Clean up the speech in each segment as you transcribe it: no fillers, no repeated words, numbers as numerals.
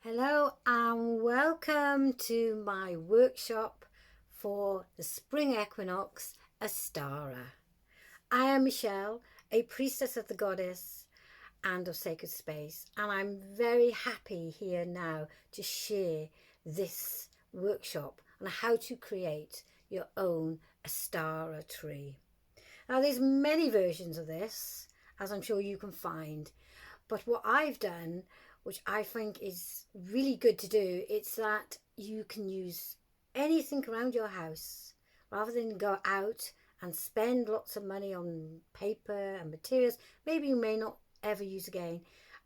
Hello and welcome to my workshop for the spring equinox, Ostara. I am Michelle, a priestess of the goddess and of sacred space, and I'm very happy here now to share this workshop on how to create your own Ostara tree. Now there's many versions of this, as I'm sure you can find, but what I've done, which I think is really good to do, it's that you can use anything around your house rather than go out and spend lots of money on paper and materials maybe you may not ever use again.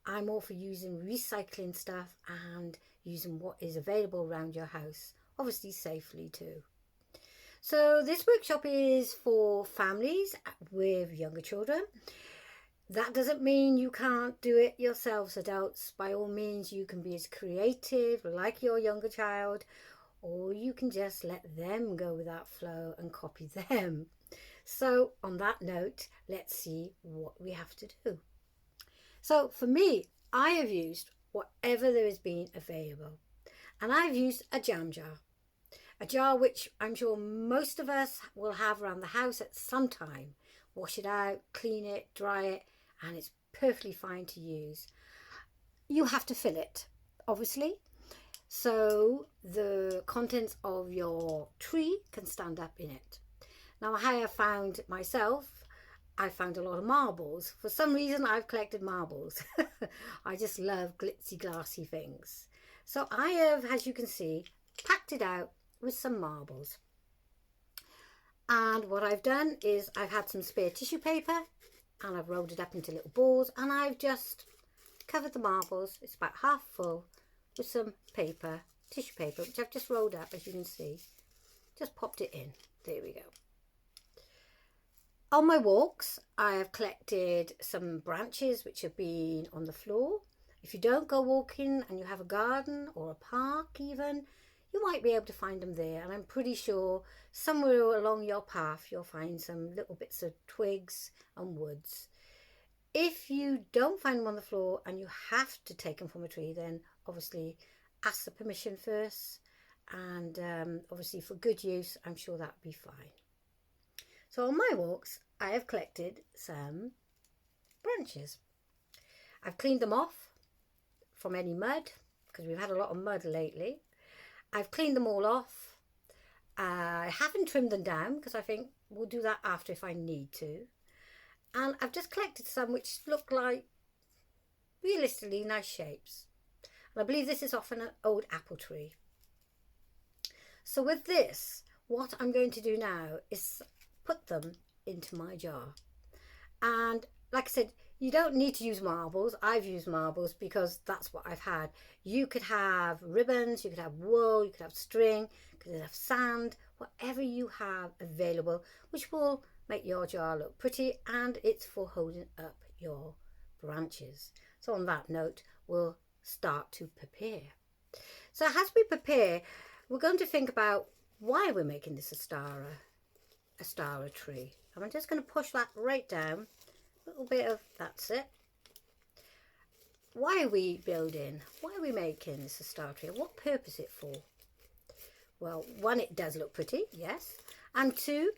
I'm all for using recycling stuff and using what is available around your house, obviously safely too. So this workshop is for families with younger children. That doesn't mean you can't do it yourselves, adults. By all means, you can be as creative like your younger child, or you can just let them go with that flow and copy them. So on that note, let's see what we have to do. So for me, I have used whatever there has been available, and I've used a jam jar. A jar which I'm sure most of us will have around the house at some time. Wash it out, clean it, dry it, and it's perfectly fine to use. You have to fill it, obviously, so the contents of your tree can stand up in it. Now, I have found myself, I found a lot of marbles. For some reason, I've collected marbles. I just love glitzy, glassy things. So I have, as you can see, packed it out with some marbles. And what I've done is I've had some spare tissue paper and I've rolled it up into little balls, and I've just covered the marbles. It's about half full with some paper, tissue paper, which I've just rolled up, as you can see. Just popped it in. There we go. On my walks, I have collected some branches which have been on the floor. If you don't go walking and you have a garden or a park even, you might be able to find them there, and I'm pretty sure somewhere along your path you'll find some little bits of twigs and woods. If you don't find them on the floor and you have to take them from a tree, then obviously ask the permission first, and obviously for good use I'm sure that would be fine. So on my walks I have collected some branches. I've cleaned them off from any mud because we've had a lot of mud lately. I've cleaned them all off. I haven't trimmed them down because I think we'll do that after if I need to. And I've just collected some which look like realistically nice shapes. And I believe this is off an old apple tree. So with this, what I'm going to do now is put them into my jar. And like I said, you don't need to use marbles. I've used marbles because that's what I've had. You could have ribbons, you could have wool, you could have string, you could have sand, whatever you have available, which will make your jar look pretty, and it's for holding up your branches. So on that note, we'll start to prepare. So as we prepare, we're going to think about why we're making this Ostara tree. And I'm just going to push that right down. A little bit of, that's it. Why are we building? Why are we making this Ostara tree? What purpose is it for? Well, one, it does look pretty, yes. And two,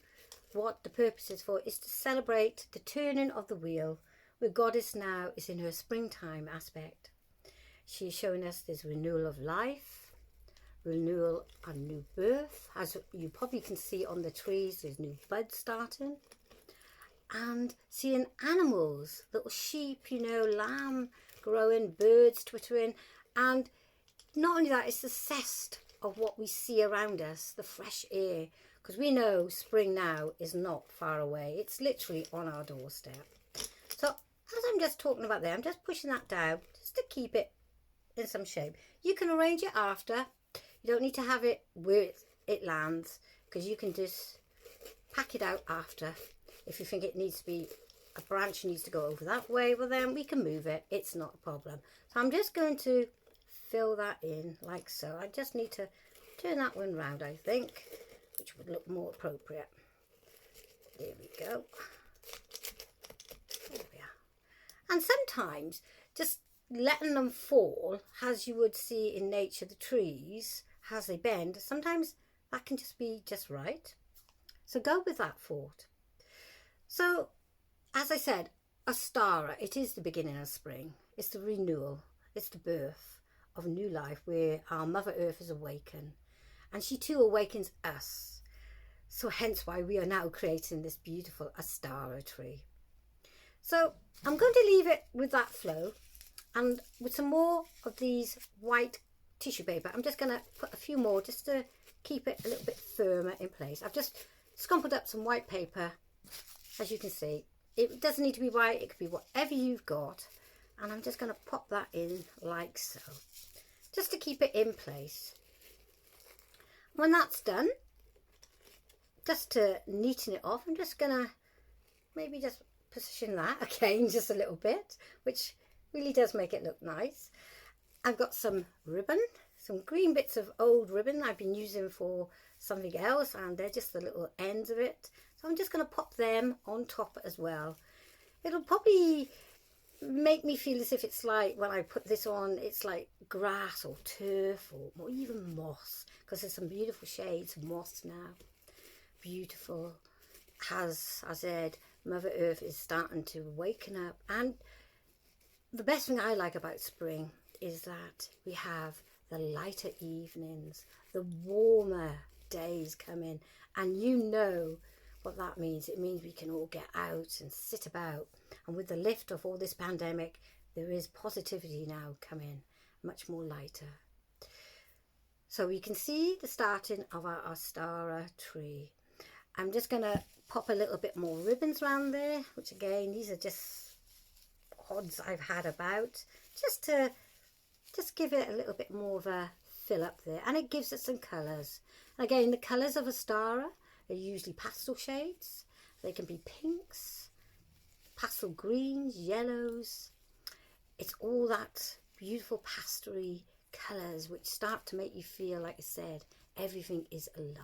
what the purpose is for is to celebrate the turning of the wheel, where Goddess now is in her springtime aspect. She's showing us this renewal of life, renewal and new birth. As you probably can see on the trees, there's new buds starting. And seeing animals, little sheep, lamb growing, birds twittering. And not only that, it's the zest of what we see around us, the fresh air. Because we know spring now is not far away. It's literally on our doorstep. So as I'm just talking about there, I'm just pushing that down just to keep it in some shape. You can arrange it after. You don't need to have it where it lands, because you can just pack it out after. If you think it needs to be, a branch needs to go over that way, well then we can move it. It's not a problem. So I'm just going to fill that in like so. I just need to turn that one round, I think, which would look more appropriate. There we go. There we are. And sometimes just letting them fall, as you would see in nature, the trees, as they bend, sometimes that can just be just right. So go with that thought. So, as I said, Ostara, it is the beginning of spring. It's the renewal. It's the birth of new life where our Mother Earth is awakened. And she too awakens us. So hence why we are now creating this beautiful Ostara tree. So I'm going to leave it with that flow. And with some more of these white tissue paper, I'm just going to put a few more just to keep it a little bit firmer in place. I've just scrumpled up some white paper, as you can see. It doesn't need to be white, it could be whatever you've got. And I'm just going to pop that in like so, just to keep it in place. When that's done, just to neaten it off, I'm just going to maybe just position that again just a little bit, which really does make it look nice. I've got some ribbon, some green bits of old ribbon I've been using for something else, and they're just the little ends of it. So I'm just going to pop them on top as well. It'll probably make me feel as if it's like, when I put this on, it's like grass or turf or even moss, because there's some beautiful shades of moss now. Beautiful. As I said, Mother Earth is starting to waken up. And the best thing I like about spring is that we have the lighter evenings, the warmer days coming, and you know what that means. It means we can all get out and sit about, and with the lift of all this pandemic, there is positivity now coming, much more lighter. So you can see the starting of our Ostara tree. I'm just going to pop a little bit more ribbons around there, which again, these are just odds I've had about, just to give it a little bit more of a fill up there, and it gives it some colours. Again, the colours of Ostara are usually pastel shades. They can be pinks, pastel greens, yellows. It's all that beautiful pastelly colours which start to make you feel, like I said, everything is alive.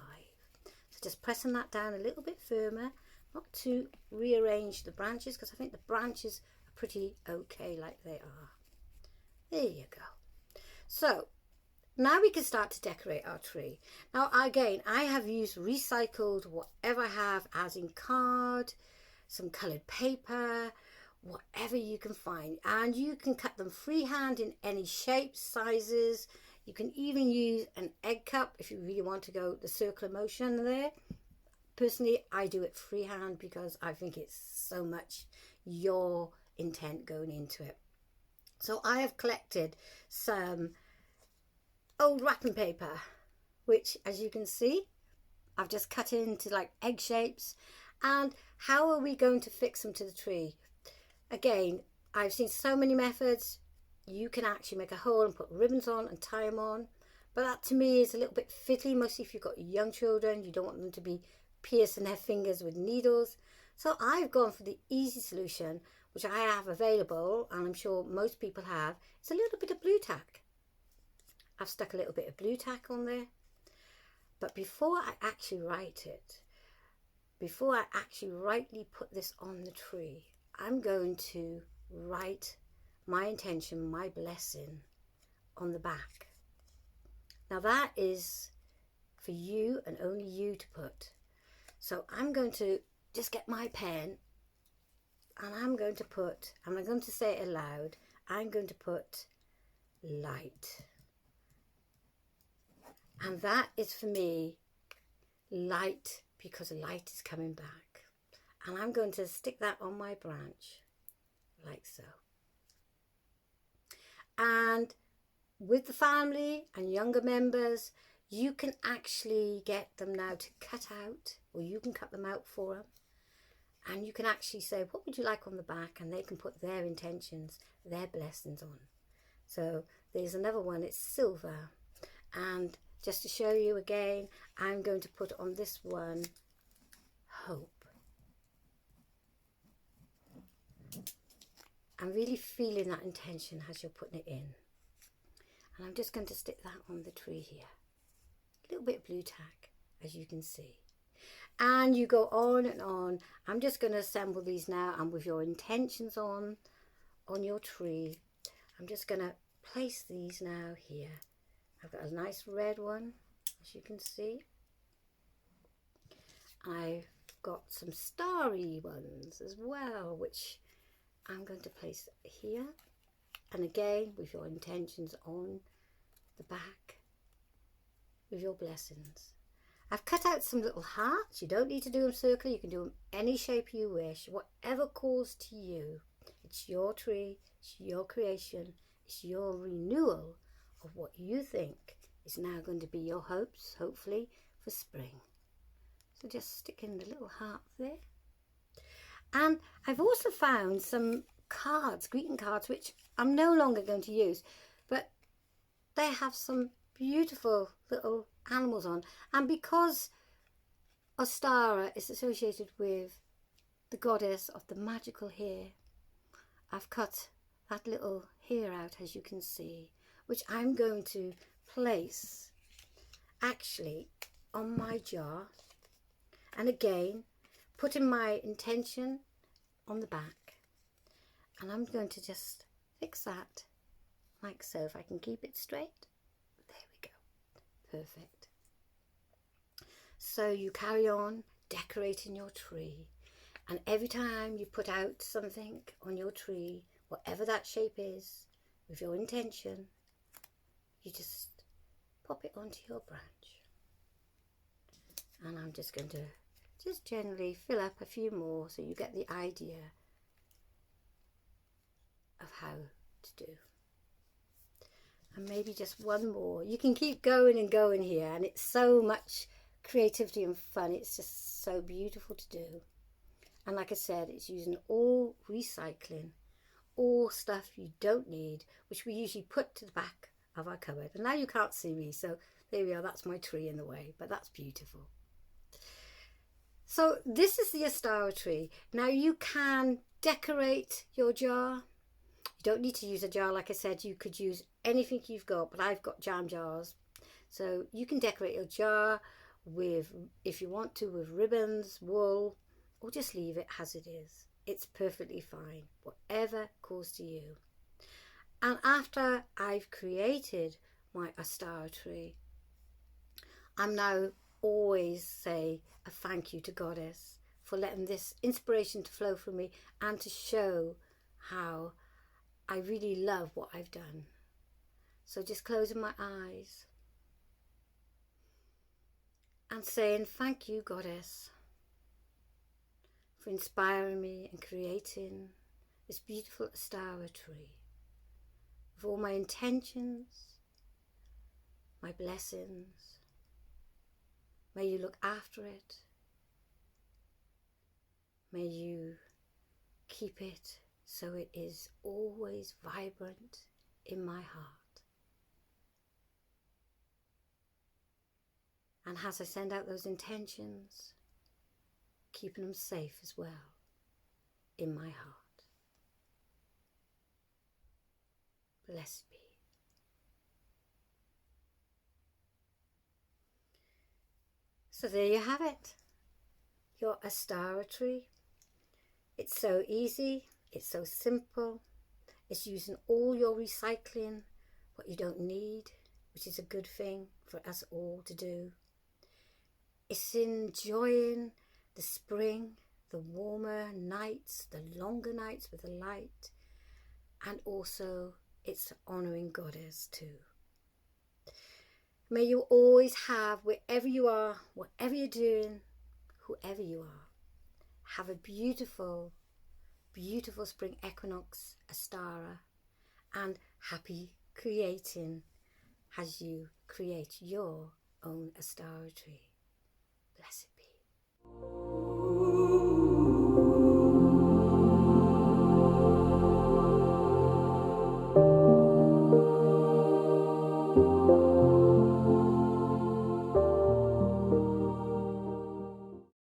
So just pressing that down a little bit firmer, not to rearrange the branches, because I think the branches are pretty okay like they are. There you go. So now we can start to decorate our tree. Now again, I have used recycled whatever I have, as in card, some coloured paper, whatever you can find, and you can cut them freehand in any shapes, sizes. You can even use an egg cup if you really want to go the circular motion there. Personally, I do it freehand because I think it's so much your intent going into it. So I have collected some old wrapping paper, which, as you can see, I've just cut into like egg shapes. And how are we going to fix them to the tree? Again, I've seen so many methods. You can actually make a hole and put ribbons on and tie them on, but that to me is a little bit fiddly, mostly if you've got young children. You don't want them to be piercing their fingers with needles. So I've gone for the easy solution, which I have available, and I'm sure most people have. It's a little bit of blue tack. I've stuck a little bit of blue tack on there, but before I actually write it, before I actually rightly put this on the tree, I'm going to write my intention, my blessing on the back. Now that is for you and only you to put. So I'm going to just get my pen, and I'm going to put, and I'm going to say it aloud, I'm going to put light. And that is for me light, because light is coming back. And I'm going to stick that on my branch like so. And with the family and younger members, you can actually get them now to cut out, or you can cut them out for them. And you can actually say, what would you like on the back? And they can put their intentions, their blessings on. So there's another one, it's silver. And just to show you again, I'm going to put on this one, hope. I'm really feeling that intention as you're putting it in. And I'm just going to stick that on the tree here. A little bit of blue tack, as you can see. And you go on and on. I'm just going to assemble these now, and with your intentions on your tree. I'm just going to place these now here. I've got a nice red one, as you can see. I've got some starry ones as well, which I'm going to place here. And again, with your intentions on the back, with your blessings. I've cut out some little hearts. You don't need to do them circular. You can do them any shape you wish, whatever calls to you. It's your tree, it's your creation, it's your renewal of what you think is now going to be your hopes, hopefully, for spring. So just stick in the little heart there. And I've also found some cards, greeting cards, which I'm no longer going to use, but they have some beautiful little animals on. And because Ostara is associated with the goddess of the magical hair, I've cut that little hair out, as you can see, which I'm going to place actually on my jar. And again, putting my intention on the back. And I'm going to just fix that like so, if I can keep it straight. There we go. Perfect. So you carry on decorating your tree. And every time you put out something on your tree, whatever that shape is, with your intention, you just pop it onto your branch. And I'm just going to just generally fill up a few more so you get the idea of how to do. And maybe just one more. You can keep going and going here, and it's so much creativity and fun. It's just so beautiful to do. And like I said, it's using all recycling, all stuff you don't need, which we usually put to the back of our cupboard. And now you can't see me, so there we are. That's my tree in the way, but that's beautiful. So this is the Ostara tree. Now you can decorate your jar. You don't need to use a jar, like I said. You could use anything you've got, but I've got jam jars. So you can decorate your jar with, if you want to, with ribbons, wool, or just leave it as it is. It's perfectly fine, whatever calls to you. And after I've created my Ostara tree, I'm now always say a thank you to Goddess for letting this inspiration to flow through me and to show how I really love what I've done. So just closing my eyes and saying thank you, Goddess, for inspiring me and creating this beautiful Ostara tree with all my intentions, my blessings. May you look after it. May you keep it so it is always vibrant in my heart. And as I send out those intentions, keeping them safe as well in my heart. Blessed be. So there you have it, your Ostara tree. It's so easy, it's so simple, it's using all your recycling, what you don't need, which is a good thing for us all to do. It's enjoying the spring, the warmer nights, the longer nights with the light, and also it's honouring Goddess too. May you always have, wherever you are, whatever you're doing, whoever you are, have a beautiful, beautiful spring equinox, Ostara, and happy creating as you create your own Ostara tree. Blessed be.